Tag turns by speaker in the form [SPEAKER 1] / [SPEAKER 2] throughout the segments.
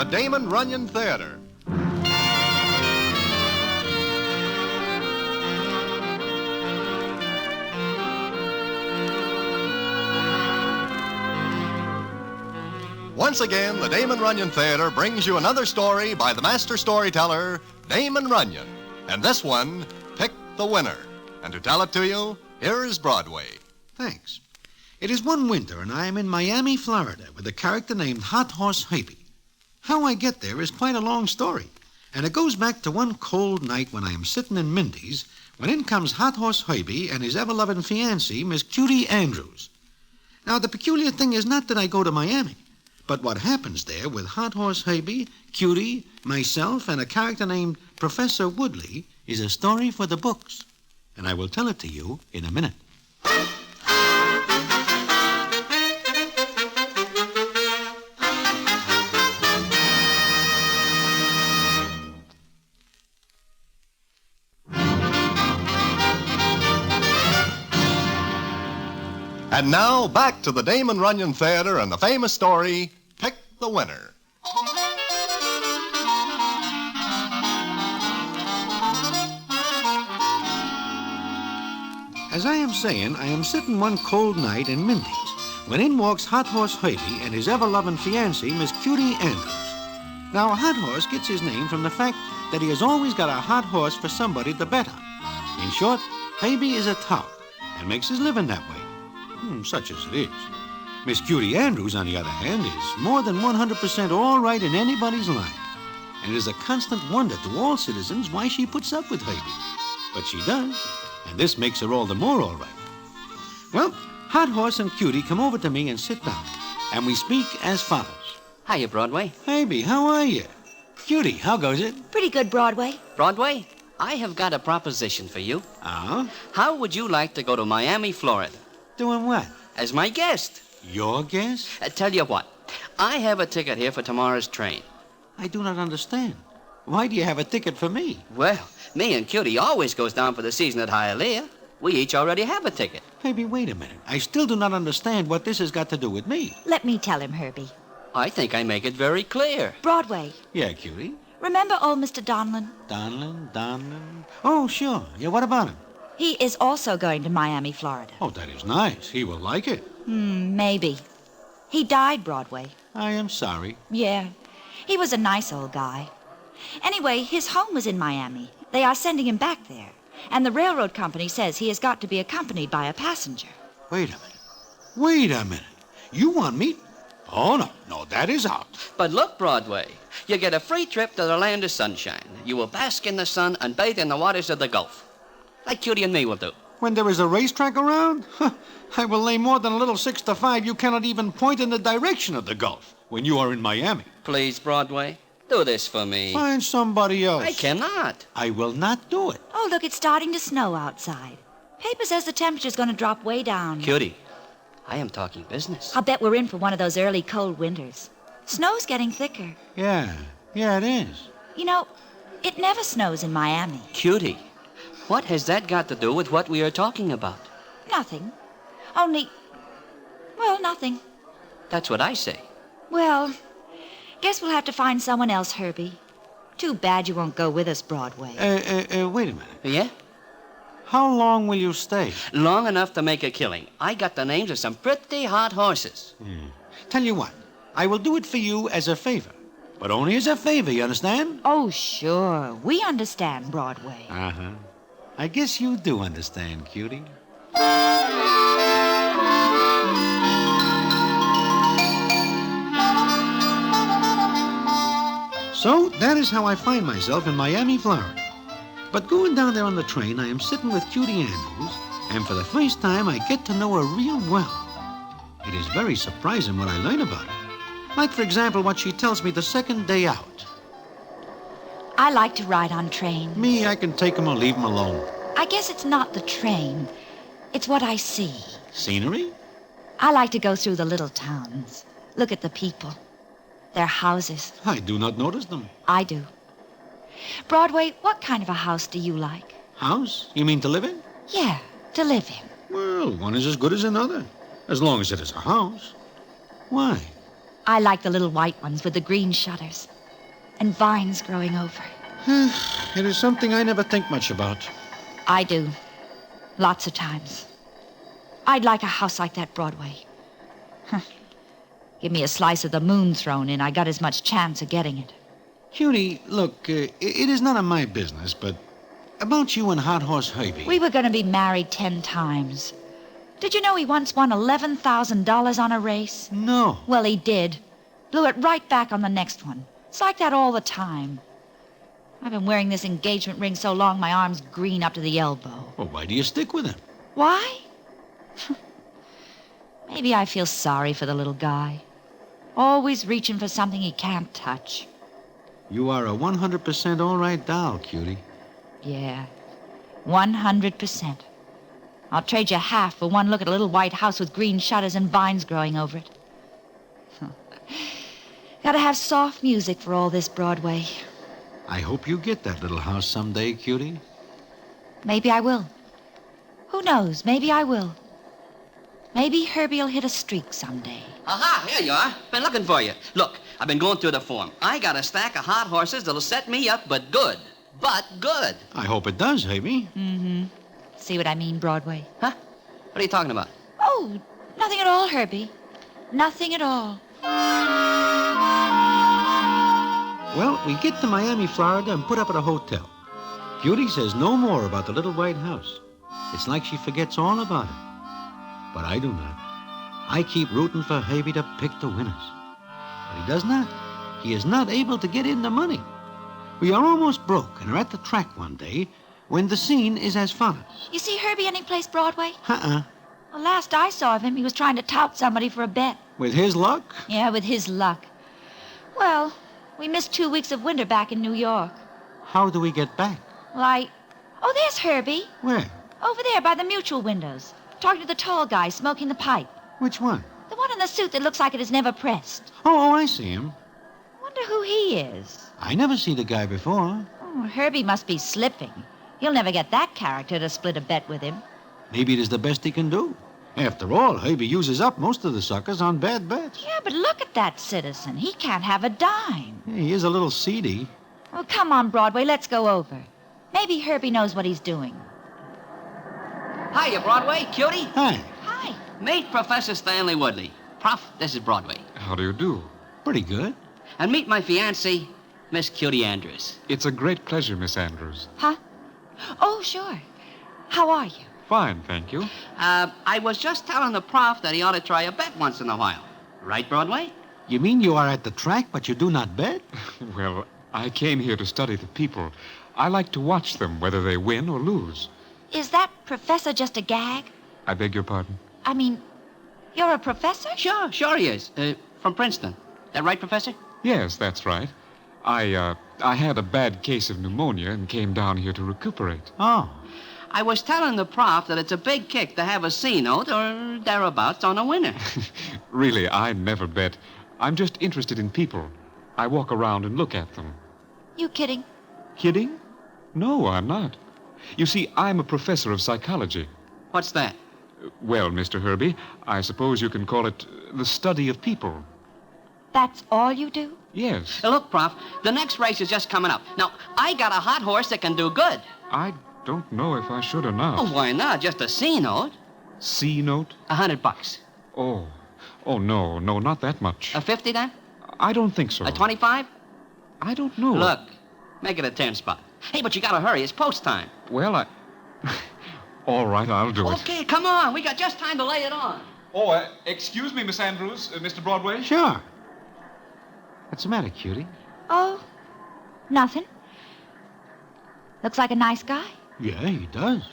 [SPEAKER 1] Damon Runyon Theatre. Once again, the Damon Runyon Theatre brings you another story by the master storyteller, Damon Runyon. And this one, Pick the Winner. And to tell it to you, here is Broadway.
[SPEAKER 2] Thanks. It is one winter, and I am in Miami, Florida, with a character named Hot Horse Hybe. How I get there is quite a long story, and it goes back to one cold night when I am sitting in Mindy's, when in comes Hot Horse Hybe and his ever-loving fiancée, Miss Cutie Andrews. Now, the peculiar thing is not that I go to Miami, but what happens there with Hot Horse Hybe, Cutie, myself, and a character named Professor Woodley is a story for the books, and I will tell it to you in a minute.
[SPEAKER 1] And now, back to the Damon Runyon Theatre and the famous story, Pick the Winner.
[SPEAKER 2] As I am saying, I am sitting one cold night in Mindy's, when in walks Hot Horse Hybe and his ever-loving fiancée, Miss Cutie Andrews. Now, Hot Horse gets his name from the fact that he has always got a hot horse for somebody to bet on. In short, Hybe is a tout and makes his living that way. Such as it is. Miss Cutie Andrews, on the other hand, is more than 100% all right in anybody's line. And it is a constant wonder to all citizens why she puts up with Hybe. But she does, and this makes her all the more all right. Well, Hot Horse and Cutie come over to me and sit down, and we speak as follows.
[SPEAKER 3] Hiya, Broadway.
[SPEAKER 2] Hybe, how are you? Cutie, how goes it?
[SPEAKER 4] Pretty good, Broadway.
[SPEAKER 3] Broadway, I have got a proposition for you.
[SPEAKER 2] Oh?
[SPEAKER 3] How would you like to go to Miami, Florida?
[SPEAKER 2] Doing what?
[SPEAKER 3] As my guest.
[SPEAKER 2] Your guest?
[SPEAKER 3] Tell you what, I have a ticket here for tomorrow's train.
[SPEAKER 2] I do not understand. Why do you have a ticket for me?
[SPEAKER 3] Well, me and Cutie always goes down for the season at Hialeah. We each already have a ticket.
[SPEAKER 2] Hybe, wait a minute. I still do not understand what this has got to do with me.
[SPEAKER 4] Let me tell him, Herbie.
[SPEAKER 3] I think I make it very clear.
[SPEAKER 4] Broadway.
[SPEAKER 2] Yeah, Cutie?
[SPEAKER 4] Remember old Mr. Donlin?
[SPEAKER 2] Donlin? Oh, sure. Yeah, what about him?
[SPEAKER 4] He is also going to Miami, Florida.
[SPEAKER 2] Oh, that is nice. He will like it.
[SPEAKER 4] Maybe. He died, Broadway.
[SPEAKER 2] I am sorry.
[SPEAKER 4] Yeah. He was a nice old guy. Anyway, his home was in Miami. They are sending him back there. And the railroad company says he has got to be accompanied by a passenger.
[SPEAKER 2] Wait a minute. You want me? Oh, no, that is out.
[SPEAKER 3] But look, Broadway, you get a free trip to the land of sunshine. You will bask in the sun and bathe in the waters of the Gulf. Like Cutie and me will do.
[SPEAKER 2] When there is a racetrack around? I will lay more than a little 6 to 5. You cannot even point in the direction of the Gulf when you are in Miami.
[SPEAKER 3] Please, Broadway, do this for me.
[SPEAKER 2] Find somebody else.
[SPEAKER 3] I cannot.
[SPEAKER 2] I will not do it.
[SPEAKER 4] Oh, look, it's starting to snow outside. Paper says the temperature's going to drop way down.
[SPEAKER 3] Cutie, I am talking business.
[SPEAKER 4] I'll bet we're in for one of those early cold winters. Snow's getting thicker.
[SPEAKER 2] Yeah, it is.
[SPEAKER 4] You know, it never snows in Miami.
[SPEAKER 3] Cutie, what has that got to do with what we are talking about?
[SPEAKER 4] Nothing. Nothing.
[SPEAKER 3] That's what I say.
[SPEAKER 4] Well, guess we'll have to find someone else, Herbie. Too bad you won't go with us, Broadway.
[SPEAKER 2] Wait a minute.
[SPEAKER 3] Yeah?
[SPEAKER 2] How long will you stay?
[SPEAKER 3] Long enough to make a killing. I got the names of some pretty hot horses.
[SPEAKER 2] Tell you what, I will do it for you as a favor. But only as a favor, you understand?
[SPEAKER 4] Oh, sure. We understand, Broadway.
[SPEAKER 2] Uh-huh. I guess you do understand, Cutie. So, that is how I find myself in Miami, Florida. But going down there on the train, I am sitting with Cutie Andrews, and for the first time, I get to know her real well. It is very surprising what I learn about her. Like, for example, what she tells me the second day out.
[SPEAKER 4] I like to ride on trains.
[SPEAKER 2] Me, I can take 'em or leave 'em alone.
[SPEAKER 4] I guess it's not the train. It's what I see.
[SPEAKER 2] Scenery?
[SPEAKER 4] I like to go through the little towns. Look at the people. Their houses.
[SPEAKER 2] I do not notice them.
[SPEAKER 4] I do. Broadway, what kind of a house do you like?
[SPEAKER 2] House? You mean to live in?
[SPEAKER 4] Yeah, to live in.
[SPEAKER 2] Well, one is as good as another, as long as it is a house. Why?
[SPEAKER 4] I like the little white ones with the green shutters. and vines growing over.
[SPEAKER 2] It is something I never think much about.
[SPEAKER 4] I do. Lots of times. I'd like a house like that Broadway. Give me a slice of the moon thrown in, I got as much chance of getting it.
[SPEAKER 2] Cutie, look, it is none of my business, but about you and Hot Horse Herbie.
[SPEAKER 4] We were going to be married 10 times. Did you know he once won $11,000 on a race?
[SPEAKER 2] No.
[SPEAKER 4] Well, he did. Blew it right back on the next one. It's like that all the time. I've been wearing this engagement ring so long my arm's green up to the elbow.
[SPEAKER 2] Well, why do you stick with him?
[SPEAKER 4] Why? Maybe I feel sorry for the little guy. Always reaching for something he can't touch.
[SPEAKER 2] You are a 100% all right doll, Cutie.
[SPEAKER 4] Yeah, 100%. I'll trade you half for one look at a little white house with green shutters and vines growing over it. Gotta have soft music for all this Broadway.
[SPEAKER 2] I hope you get that little house someday, Cutie.
[SPEAKER 4] Maybe I will. Who knows? Maybe I will. Maybe Herbie'll hit a streak someday.
[SPEAKER 3] Aha, here you are. Been looking for you. Look, I've been going through the form. I got a stack of hot horses that'll set me up, but good. But good.
[SPEAKER 2] I hope it does, Herbie.
[SPEAKER 4] Mm-hmm. See what I mean, Broadway?
[SPEAKER 3] Huh? What are you talking about?
[SPEAKER 4] Oh, nothing at all, Herbie. Nothing at all.
[SPEAKER 2] Well, we get to Miami, Florida, and put up at a hotel. Cutie says no more about the little white house. It's like she forgets all about it. But I do not. I keep rooting for Herbie to pick the winners. But he does not. He is not able to get in the money. We are almost broke and are at the track one day when the scene is as follows.
[SPEAKER 4] You see Herbie anyplace Broadway?
[SPEAKER 2] Uh-uh.
[SPEAKER 4] Well, last I saw of him, he was trying to tout somebody for a bet.
[SPEAKER 2] With his luck?
[SPEAKER 4] Yeah, with his luck. Well, we missed 2 weeks of winter back in New York.
[SPEAKER 2] How do we get back?
[SPEAKER 4] Well, Oh, there's Herbie.
[SPEAKER 2] Where?
[SPEAKER 4] Over there by the mutual windows. Talking to the tall guy smoking the pipe.
[SPEAKER 2] Which one?
[SPEAKER 4] The one in the suit that looks like it is never pressed.
[SPEAKER 2] Oh, I see him.
[SPEAKER 4] Wonder who he is.
[SPEAKER 2] I never see the guy before.
[SPEAKER 4] Oh, Herbie must be slipping. You'll never get that character to split a bet with him.
[SPEAKER 2] Maybe it is the best he can do. After all, Herbie uses up most of the suckers on bad bets.
[SPEAKER 4] Yeah, but look at that citizen. He can't have a dime.
[SPEAKER 2] He is a little seedy.
[SPEAKER 4] Oh, come on, Broadway. Let's go over. Maybe Herbie knows what he's doing.
[SPEAKER 3] Hiya, Broadway. Cutie.
[SPEAKER 2] Hi.
[SPEAKER 4] Hi.
[SPEAKER 3] Meet Professor Stanley Woodley. Prof, this is Broadway.
[SPEAKER 5] How do you do?
[SPEAKER 2] Pretty good.
[SPEAKER 3] And meet my fiancée, Miss Cutie Andrews.
[SPEAKER 5] It's a great pleasure, Miss Andrews.
[SPEAKER 4] Huh? Oh, sure. How are you?
[SPEAKER 5] Fine, thank you.
[SPEAKER 3] I was just telling the prof that he ought to try a bet once in a while. Right, Broadway?
[SPEAKER 2] You mean you are at the track, but you do not bet?
[SPEAKER 5] Well, I came here to study the people. I like to watch them, whether they win or lose.
[SPEAKER 4] Is that professor just a gag?
[SPEAKER 5] I beg your pardon?
[SPEAKER 4] I mean, you're a professor?
[SPEAKER 3] Sure he is. From Princeton. That right, Professor?
[SPEAKER 5] Yes, that's right. I had a bad case of pneumonia and came down here to recuperate.
[SPEAKER 2] Oh.
[SPEAKER 3] I was telling the prof that it's a big kick to have a C note or thereabouts on a winner.
[SPEAKER 5] Really, I never bet. I'm just interested in people. I walk around and look at them.
[SPEAKER 4] You kidding?
[SPEAKER 5] Kidding? No, I'm not. You see, I'm a professor of psychology.
[SPEAKER 3] What's that?
[SPEAKER 5] Well, Mr. Herbie, I suppose you can call it the study of people.
[SPEAKER 4] That's all you do?
[SPEAKER 5] Yes.
[SPEAKER 3] Look, Prof, the next race is just coming up. Now, I got a hot horse that can do good.
[SPEAKER 5] I don't know if I should or not.
[SPEAKER 3] Oh, why not? Just a C note.
[SPEAKER 5] C note?
[SPEAKER 3] $100.
[SPEAKER 5] Oh, no, not that much.
[SPEAKER 3] A 50 then?
[SPEAKER 5] I don't think so.
[SPEAKER 3] A 25?
[SPEAKER 5] I don't know.
[SPEAKER 3] Look, make it a 10 spot. Hey, but you gotta hurry. It's post time.
[SPEAKER 5] Well, All right, I'll do it.
[SPEAKER 3] Okay, come on. We got just time to lay it on.
[SPEAKER 5] Oh, excuse me, Miss Andrews, Mr. Broadway.
[SPEAKER 2] Sure. What's the matter, Cutie?
[SPEAKER 4] Oh, nothing. Looks like a nice guy.
[SPEAKER 2] Yeah, he does.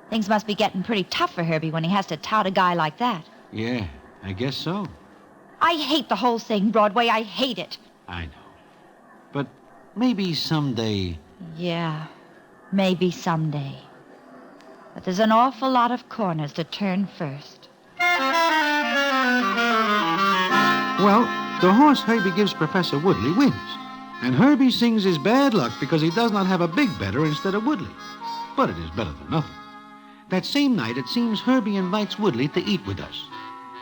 [SPEAKER 4] Things must be getting pretty tough for Herbie when he has to tout a guy like that.
[SPEAKER 2] Yeah, I guess so.
[SPEAKER 4] I hate the whole thing, Broadway. I hate it.
[SPEAKER 2] I know. But maybe someday...
[SPEAKER 4] Yeah, maybe someday. But there's an awful lot of corners to turn first.
[SPEAKER 2] Well, the horse Herbie gives Professor Woodley wins. And Herbie sings his bad luck because he does not have a big bettor instead of Woodley. But it is better than nothing. That same night, it seems Herbie invites Woodley to eat with us.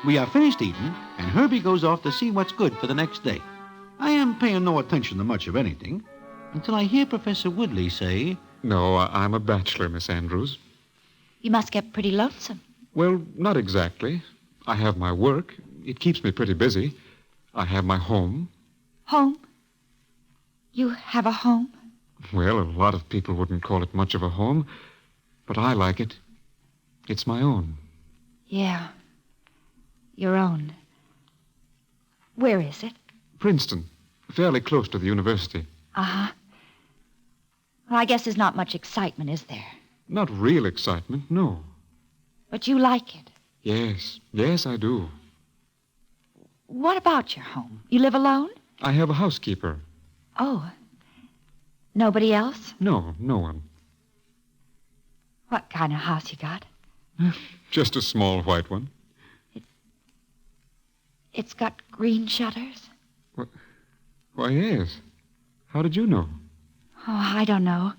[SPEAKER 2] We are finished eating, and Herbie goes off to see what's good for the next day. I am paying no attention to much of anything until I hear Professor Woodley say...
[SPEAKER 5] No, I'm a bachelor, Miss Andrews.
[SPEAKER 4] You must get pretty lonesome.
[SPEAKER 5] Well, not exactly. I have my work. It keeps me pretty busy. I have my home.
[SPEAKER 4] Home? You have a home?
[SPEAKER 5] Well, a lot of people wouldn't call it much of a home, but I like it. It's my own.
[SPEAKER 4] Yeah. Your own. Where is it?
[SPEAKER 5] Princeton, fairly close to the university.
[SPEAKER 4] Uh-huh. Well, I guess there's not much excitement, is there?
[SPEAKER 5] Not real excitement, no.
[SPEAKER 4] But you like it.
[SPEAKER 5] Yes, I do.
[SPEAKER 4] What about your home? You live alone?
[SPEAKER 5] I have a housekeeper.
[SPEAKER 4] Oh. Nobody else?
[SPEAKER 5] No one.
[SPEAKER 4] What kind of house you got?
[SPEAKER 5] Just a small white one.
[SPEAKER 4] It's got green shutters?
[SPEAKER 5] Why, yes. How did you know?
[SPEAKER 4] Oh, I don't know.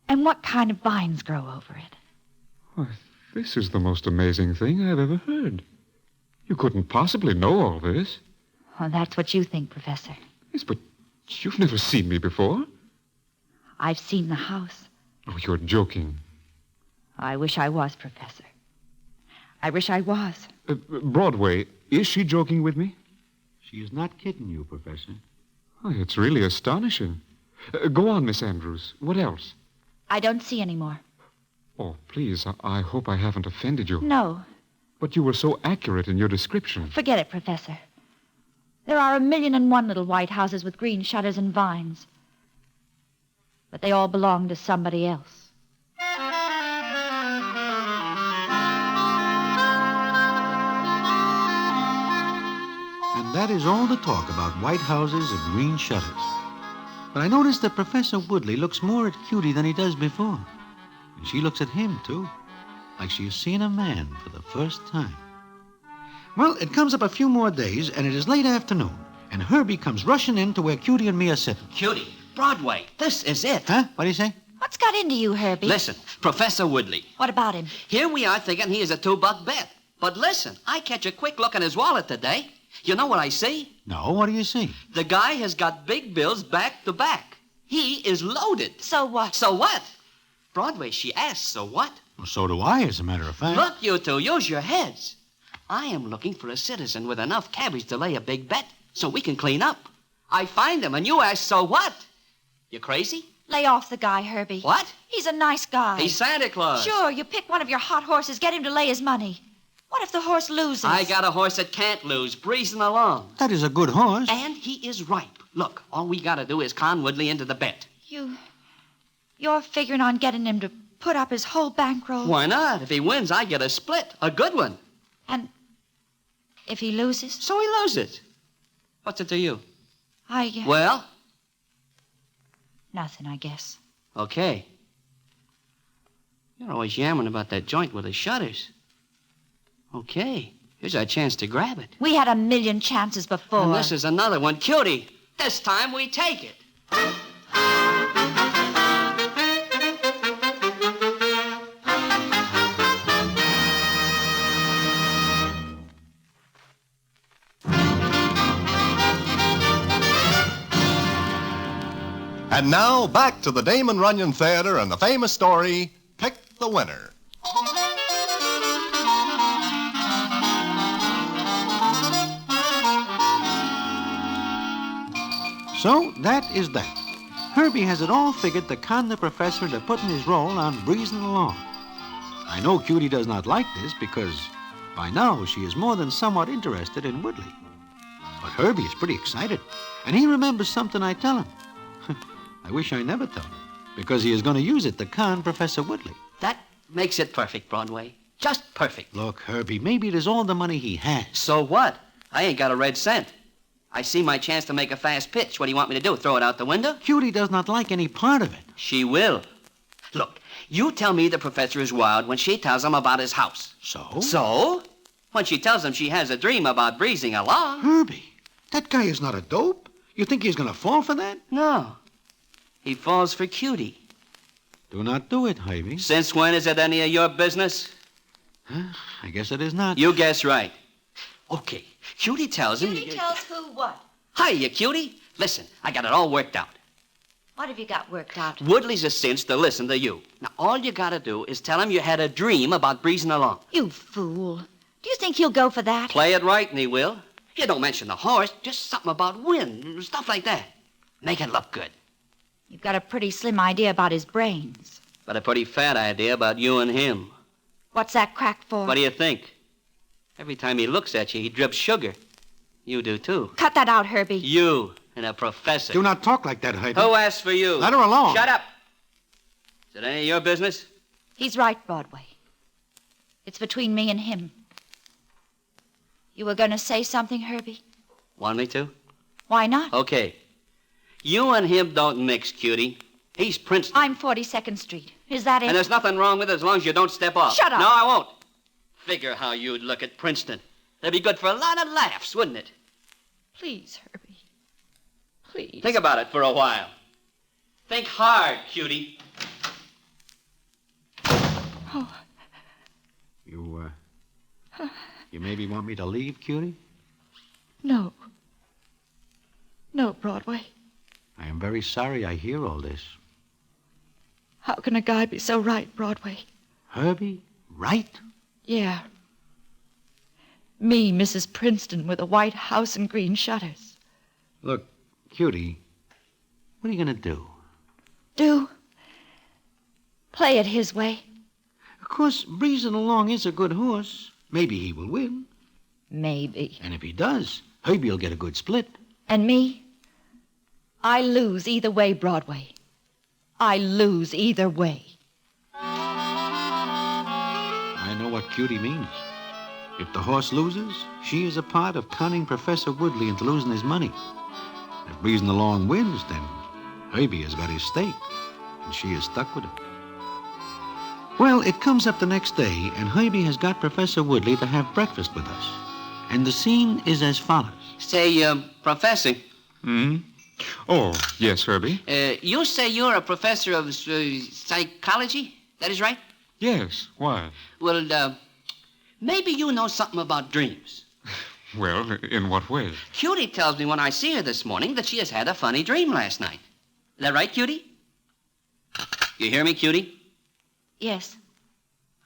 [SPEAKER 4] And what kind of vines grow over it?
[SPEAKER 5] Why, this is the most amazing thing I've ever heard. You couldn't possibly know all this.
[SPEAKER 4] Oh, that's what you think, Professor.
[SPEAKER 5] Yes, but you've never seen me before.
[SPEAKER 4] I've seen the house.
[SPEAKER 5] Oh, you're joking.
[SPEAKER 4] I wish I was, Professor. I wish I was.
[SPEAKER 5] Broadway, is she joking with me?
[SPEAKER 2] She is not kidding you, Professor.
[SPEAKER 5] Oh, it's really astonishing. Go on, Miss Andrews. What else?
[SPEAKER 4] I don't see any more.
[SPEAKER 5] Oh, please, I hope I haven't offended you.
[SPEAKER 4] No.
[SPEAKER 5] But you were so accurate in your description.
[SPEAKER 4] Forget it, Professor. There are 1,000,001 little white houses with green shutters and vines. But they all belong to somebody else.
[SPEAKER 2] And that is all the talk about white houses and green shutters. But I noticed that Professor Woodley looks more at Cutie than he does before. And she looks at him, too, like she has seen a man for the first time. Well, it comes up a few more days, and it is late afternoon, and Herbie comes rushing in to where Cutie and me are sitting.
[SPEAKER 3] Cutie, Broadway, this is it.
[SPEAKER 2] Huh? What do you say?
[SPEAKER 4] What's got into you, Herbie?
[SPEAKER 3] Listen, Professor Woodley.
[SPEAKER 4] What about him?
[SPEAKER 3] Here we are thinking he is a $2 bet. But listen, I catch a quick look in his wallet today. You know what I see?
[SPEAKER 2] No, what do you see?
[SPEAKER 3] The guy has got big bills back to back. He is loaded.
[SPEAKER 4] So what?
[SPEAKER 3] So what? Broadway, she asks, so what?
[SPEAKER 2] Well, so do I, as a matter of fact.
[SPEAKER 3] Look, you two, use your heads. I am looking for a citizen with enough cabbage to lay a big bet so we can clean up. I find him, and you ask, so what? You crazy?
[SPEAKER 4] Lay off the guy, Herbie.
[SPEAKER 3] What?
[SPEAKER 4] He's a nice guy.
[SPEAKER 3] He's Santa Claus.
[SPEAKER 4] Sure, you pick one of your hot horses, get him to lay his money. What if the horse loses?
[SPEAKER 3] I got a horse that can't lose, breezing along.
[SPEAKER 2] That is a good horse.
[SPEAKER 3] And he is ripe. Look, all we gotta do is con Woodley into the bet.
[SPEAKER 4] You're figuring on getting him to put up his whole bankroll?
[SPEAKER 3] Why not? If he wins, I get a split. A good one.
[SPEAKER 4] And if he loses?
[SPEAKER 3] So he loses. What's it to you?
[SPEAKER 4] Well?
[SPEAKER 3] Well?
[SPEAKER 4] Nothing, I guess.
[SPEAKER 3] Okay. You're always yammering about that joint with the shutters. Okay. Here's our chance to grab it.
[SPEAKER 4] We had 1,000,000 chances before.
[SPEAKER 3] And this is another one. Cutie, this time we take it.
[SPEAKER 1] And now, back to the Damon Runyon Theatre and the famous story, Pick the Winner.
[SPEAKER 2] So, that is that. Herbie has it all figured to con the professor into putting his role on breezing along. I know Cutie does not like this because by now she is more than somewhat interested in Woodley. But Herbie is pretty excited, and he remembers something I tell him. I wish I never told him, because he is going to use it to con Professor Woodley.
[SPEAKER 3] That makes it perfect, Broadway. Just perfect.
[SPEAKER 2] Look, Herbie, maybe it is all the money he has.
[SPEAKER 3] So what? I ain't got a red cent. I see my chance to make a fast pitch. What do you want me to do, throw it out the window?
[SPEAKER 2] Cutie does not like any part of it.
[SPEAKER 3] She will. Look, you tell me the professor is wild when she tells him about his house.
[SPEAKER 2] So?
[SPEAKER 3] So? When she tells him she has a dream about breezing along.
[SPEAKER 2] Herbie, that guy is not a dope. You think he's going to fall for that?
[SPEAKER 3] No. He falls for Cutie.
[SPEAKER 2] Do not do it, Herbie.
[SPEAKER 3] Since when is it any of your business?
[SPEAKER 2] I guess it is not.
[SPEAKER 3] You guess right. Okay, Cutie tells him...
[SPEAKER 4] Cutie tells who what?
[SPEAKER 3] Hiya, Cutie. Listen, I got it all worked out.
[SPEAKER 4] What have you got worked out?
[SPEAKER 3] Woodley's a cinch to listen to you. Now, all you gotta do is tell him you had a dream about breezing along.
[SPEAKER 4] You fool. Do you think he'll go for that?
[SPEAKER 3] Play it right, and he will. You don't mention the horse, just something about wind, stuff like that. Make it look good.
[SPEAKER 4] You've got a pretty slim idea about his brains.
[SPEAKER 3] But a pretty fat idea about you and him.
[SPEAKER 4] What's that crack for?
[SPEAKER 3] What do you think? Every time he looks at you, he drips sugar. You do, too.
[SPEAKER 4] Cut that out, Herbie.
[SPEAKER 3] You and a professor.
[SPEAKER 2] Do not talk like that, Herbie.
[SPEAKER 3] Who asked for you?
[SPEAKER 2] Let her alone.
[SPEAKER 3] Shut up. Is it any of your business?
[SPEAKER 4] He's right, Broadway. It's between me and him. You were going to say something, Herbie?
[SPEAKER 3] Want me to?
[SPEAKER 4] Why not?
[SPEAKER 3] Okay. You and him don't mix, Cutie. He's Princeton.
[SPEAKER 4] I'm 42nd Street. Is that it?
[SPEAKER 3] And there's nothing wrong with it as long as you don't step off.
[SPEAKER 4] Shut up.
[SPEAKER 3] No, I won't. Figure how you'd look at Princeton. That'd be good for a lot of laughs, wouldn't it?
[SPEAKER 4] Please, Herbie. Please.
[SPEAKER 3] Think about it for a while. Think hard, Cutie.
[SPEAKER 4] Oh.
[SPEAKER 2] You maybe want me to leave, Cutie?
[SPEAKER 4] No. No, Broadway.
[SPEAKER 2] I am very sorry I hear all this.
[SPEAKER 4] How can a guy be so right, Broadway?
[SPEAKER 2] Herbie, right?
[SPEAKER 4] Yeah. Me, Mrs. Princeton, with a white house and green shutters.
[SPEAKER 2] Look, Cutie, what are you going to do?
[SPEAKER 4] Do? Play it his way.
[SPEAKER 2] Of course, breezing along is a good horse. Maybe he will win.
[SPEAKER 4] Maybe.
[SPEAKER 2] And if he does, Herbie will get a good split.
[SPEAKER 4] And me? I lose either way, Broadway. I lose either way.
[SPEAKER 2] I know what Cutie means. If the horse loses, she is a part of conning Professor Woodley into losing his money. If breezing along wins, then Herbie has got his stake, and she is stuck with it. Well, it comes up the next day, and Herbie has got Professor Woodley to have breakfast with us. And the scene is as follows.
[SPEAKER 3] Say, Professor.
[SPEAKER 5] Hmm? Oh, yes, Herbie.
[SPEAKER 3] You say you're a professor of psychology? That is right?
[SPEAKER 5] Yes, why?
[SPEAKER 3] Well, maybe you know something about dreams.
[SPEAKER 5] Well, in what way?
[SPEAKER 3] Cutie tells me when I see her this morning that she has had a funny dream last night. Is that right, Cutie? You hear me, Cutie?
[SPEAKER 4] Yes.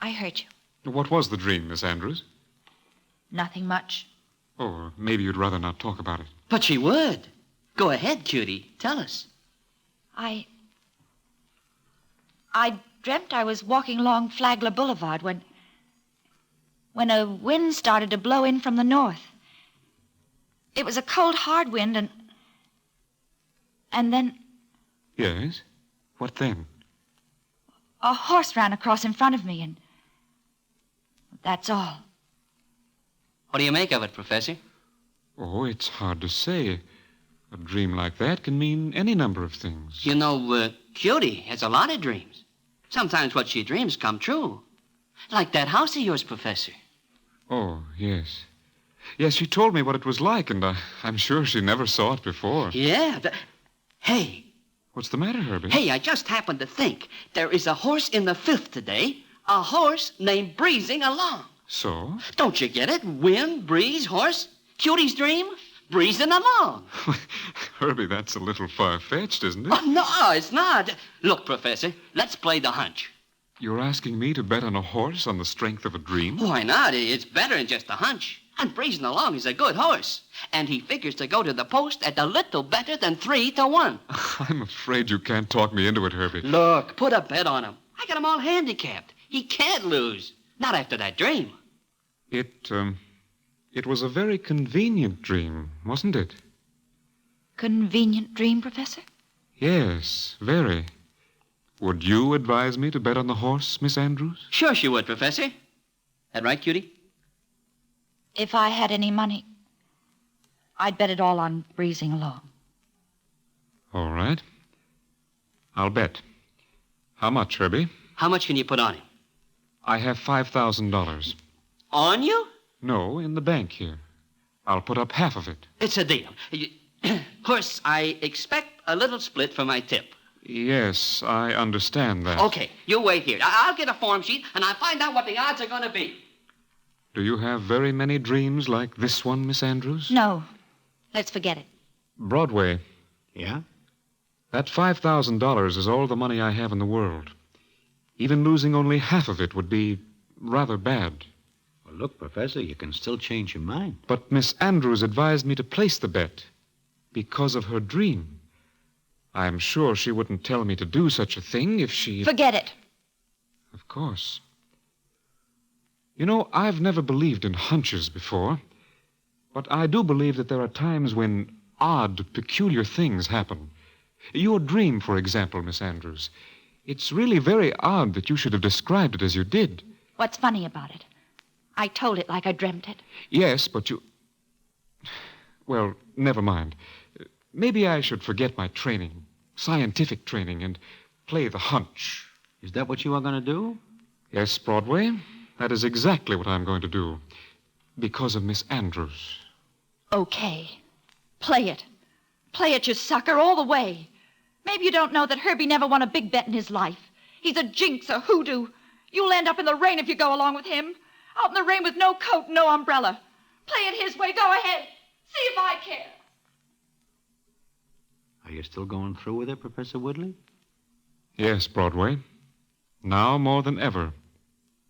[SPEAKER 4] I heard you.
[SPEAKER 5] What was the dream, Miss Andrews?
[SPEAKER 4] Nothing much.
[SPEAKER 5] Oh, maybe you'd rather not talk about it.
[SPEAKER 3] But she would. Go ahead, Cutie. Tell us.
[SPEAKER 4] I dreamt I was walking along Flagler Boulevard when a wind started to blow in from the north. It was a cold, hard wind, and then
[SPEAKER 5] Yes? What then?
[SPEAKER 4] a horse ran across in front of me, and that's all.
[SPEAKER 3] What do you make of it, Professor?
[SPEAKER 5] Oh, it's hard to say. A dream like that can mean any number of things.
[SPEAKER 3] You know, Cutie has a lot of dreams. Sometimes what she dreams come true. Like that house of yours, Professor.
[SPEAKER 5] Oh, yes. Yes, she told me what it was like, and I'm sure she never saw it before.
[SPEAKER 3] Yeah. Hey.
[SPEAKER 5] What's the matter, Herbie?
[SPEAKER 3] Hey, I just happened to think. There is a horse in the 5th today. A horse named Breezing Along.
[SPEAKER 5] So?
[SPEAKER 3] Don't you get it? Wind, breeze, horse. Cutie's dream? Breezing along.
[SPEAKER 5] Herbie, that's a little far-fetched, isn't it?
[SPEAKER 3] Oh, no, it's not. Look, Professor, let's play the hunch.
[SPEAKER 5] You're asking me to bet on a horse on the strength of a dream?
[SPEAKER 3] Why not? It's better than just a hunch. And Breezing Along is a good horse. And he figures to go to the post at a little better than 3-1.
[SPEAKER 5] I'm afraid you can't talk me into it, Herbie.
[SPEAKER 3] Look, put a bet on him. I got him all handicapped. He can't lose. Not after that dream.
[SPEAKER 5] It was a very convenient dream, wasn't it?
[SPEAKER 4] Convenient dream, Professor?
[SPEAKER 5] Yes, very. Would you advise me to bet on the horse, Miss Andrews?
[SPEAKER 3] Sure she would, Professor. That right, Cutie?
[SPEAKER 4] If I had any money, I'd bet it all on Breezing Along.
[SPEAKER 5] All right. I'll bet. How much, Herbie?
[SPEAKER 3] How much can you put on him?
[SPEAKER 5] I have $5,000.
[SPEAKER 3] On you?
[SPEAKER 5] No, in the bank here. I'll put up half of it.
[SPEAKER 3] It's a deal. Of course, I expect a little split for my tip.
[SPEAKER 5] Yes, I understand that.
[SPEAKER 3] Okay, you wait here. I'll get a form sheet, and I'll find out what the odds are going to be.
[SPEAKER 5] Do you have very many dreams like this one, Miss Andrews?
[SPEAKER 4] No. Let's forget it.
[SPEAKER 5] Broadway,
[SPEAKER 2] Yeah?
[SPEAKER 5] that $5,000 is all the money I have in the world. Even losing only half of it would be rather bad.
[SPEAKER 2] Well, look, Professor, you can still change your mind.
[SPEAKER 5] But Miss Andrews advised me to place the bet because of her dream. I'm sure she wouldn't tell me to do such a thing if she...
[SPEAKER 4] Forget it.
[SPEAKER 5] Of course. You know, I've never believed in hunches before, but I do believe that there are times when odd, peculiar things happen. Your dream, for example, Miss Andrews. It's really very odd that you should have described it as you did.
[SPEAKER 4] What's funny about it? I told it like I dreamt it.
[SPEAKER 5] Yes, but you... Well, never mind. Maybe I should forget my training, scientific training, and play the hunch.
[SPEAKER 2] Is that what you are going to do?
[SPEAKER 5] Yes, Broadway, that is exactly what I'm going to do. Because of Miss Andrews.
[SPEAKER 4] Okay. Play it. Play it, you sucker, all the way. Maybe you don't know that Herbie never won a big bet in his life. He's a jinx, a hoodoo. You'll end up in the rain if you go along with him. Out in the rain with no coat and no umbrella. Play it his way. Go ahead. See if I care.
[SPEAKER 2] Are you still going through with it, Professor Woodley?
[SPEAKER 5] Yes, Broadway. Now more than ever,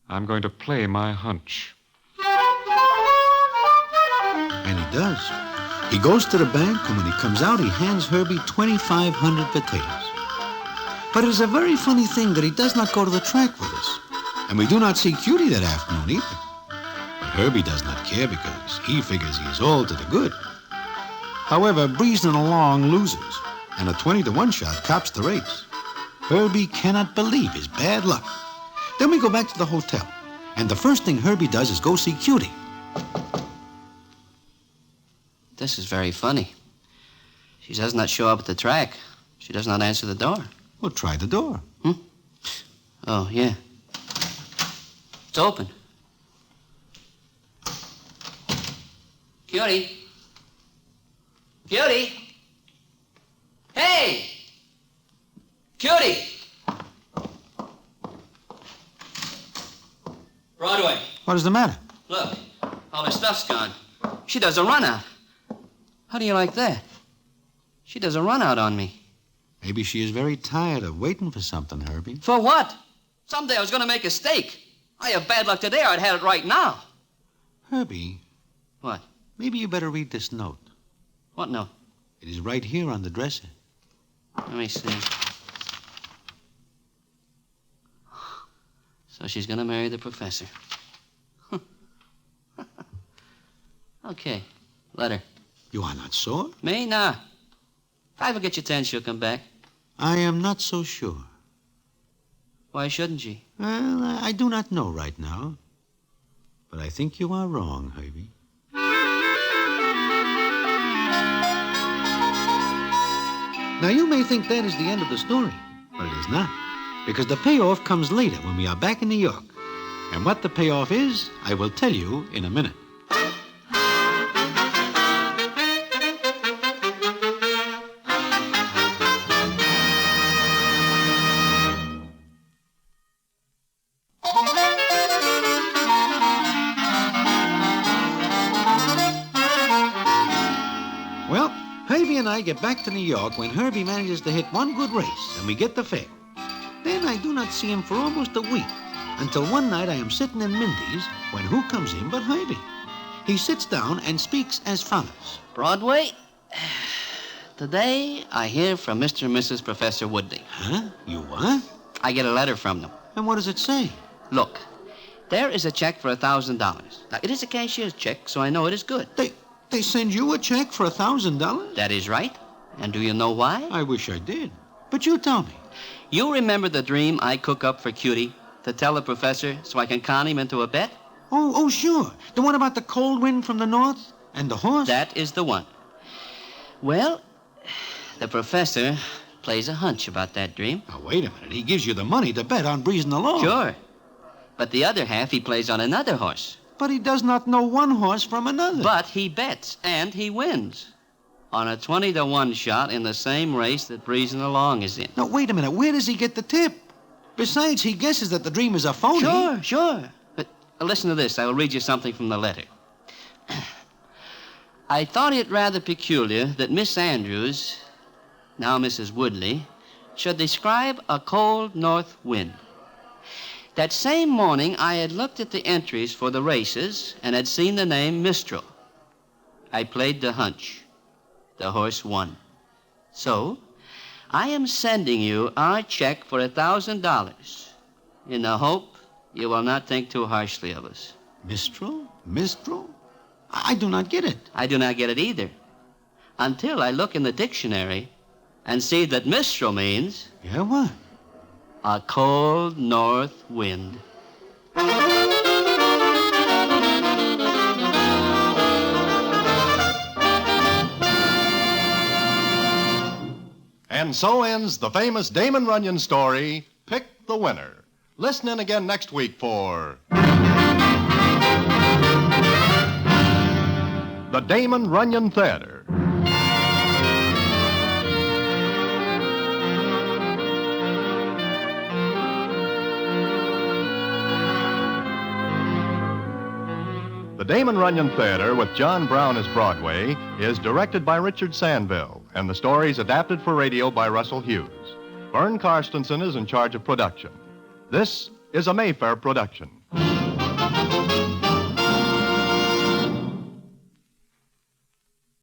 [SPEAKER 5] I'm going to play my hunch.
[SPEAKER 2] And he does. He goes to the bank, and when he comes out, he hands Herbie 2,500 potatoes. But it is a very funny thing that he does not go to the track with us. And we do not see Cutie that afternoon either. But Herbie does not care because he figures he is all to the good. However, Breezing Along loses, and a 20-to-1 shot cops the race. Herbie cannot believe his bad luck. Then we go back to the hotel, and the first thing Herbie does is go see Cutie.
[SPEAKER 3] This is very funny. She does not show up at the track. She does not answer the door.
[SPEAKER 2] Well, try the door.
[SPEAKER 3] Oh, yeah. It's open. Cutie. Cutie. Hey! Cutie! Broadway.
[SPEAKER 2] What is the matter?
[SPEAKER 3] Look, all her stuff's gone. She does a run out. How do you like that? She does a run out on me.
[SPEAKER 2] Maybe she is very tired of waiting for something, Herbie.
[SPEAKER 3] For what? Someday I was going to make a steak. I have bad luck today, or I'd had it right now.
[SPEAKER 2] Herbie.
[SPEAKER 3] What?
[SPEAKER 2] Maybe you better read this note.
[SPEAKER 3] What note?
[SPEAKER 2] It is right here on the dresser.
[SPEAKER 3] Let me see. So she's going to marry the professor. Okay, letter.
[SPEAKER 2] You are not sure?
[SPEAKER 3] Me? Nah. If I ever get your 10, she'll come back.
[SPEAKER 2] I am not so sure.
[SPEAKER 3] Why shouldn't she?
[SPEAKER 2] Well, I do not know right now. But I think you are wrong, Herbie. Now, you may think that is the end of the story, but it is not. Because the payoff comes later when we are back in New York. And what the payoff is, I will tell you in a minute. Well, Herbie and I get back to New York when Herbie manages to hit one good race and we get the fare. Then I do not see him for almost a week, until one night I am sitting in Mindy's when who comes in but Herbie. He sits down and speaks as follows.
[SPEAKER 3] Broadway, today I hear from Mr. and Mrs. Professor Woodley.
[SPEAKER 2] Huh? You what?
[SPEAKER 3] I get a letter from them.
[SPEAKER 2] And what does it say?
[SPEAKER 3] Look, there is a check for $1,000. Now, it is a cashier's check, so I know it is good.
[SPEAKER 2] They send you a check for $1,000?
[SPEAKER 3] That is right. And do you know why?
[SPEAKER 2] I wish I did. But you tell me.
[SPEAKER 3] You remember the dream I cook up for Cutie to tell the professor so I can con him into a bet?
[SPEAKER 2] Oh, sure. The one about the cold wind from the north and the horse?
[SPEAKER 3] That is the one. Well, the professor plays a hunch about that dream.
[SPEAKER 2] Now, wait a minute. He gives you the money to bet on Breezing Along.
[SPEAKER 3] Sure. But the other half he plays on another horse.
[SPEAKER 2] But he does not know one horse from another.
[SPEAKER 3] But he bets, and he wins. On a 20-to-1 shot in the same race that Breezing Along is in.
[SPEAKER 2] Now, wait a minute. Where does he get the tip? Besides, he guesses that the dream is a phony.
[SPEAKER 3] Sure. But Listen to this. I will read you something from the letter. I thought it rather peculiar that Miss Andrews, now Mrs. Woodley, should describe a cold north wind. That same morning, I had looked at the entries for the races and had seen the name Mistral. I played the hunch. The horse won. So, I am sending you our check for $1,000 in the hope you will not think too harshly of us.
[SPEAKER 2] Mistral? Mistral? I do not get it.
[SPEAKER 3] I do not get it either. Until I look in the dictionary and see that Mistral means
[SPEAKER 2] Yeah, what?
[SPEAKER 3] a cold north wind.
[SPEAKER 1] And so ends the famous Damon Runyon story, Pick the Winner. Listen in again next week for the Damon Runyon Theatre. The Damon Runyon Theatre, with John Brown as Broadway, is directed by Richard Sandville, and the story is adapted for radio by Russell Hughes. Vern Karstensen is in charge of production. This is a Mayfair production.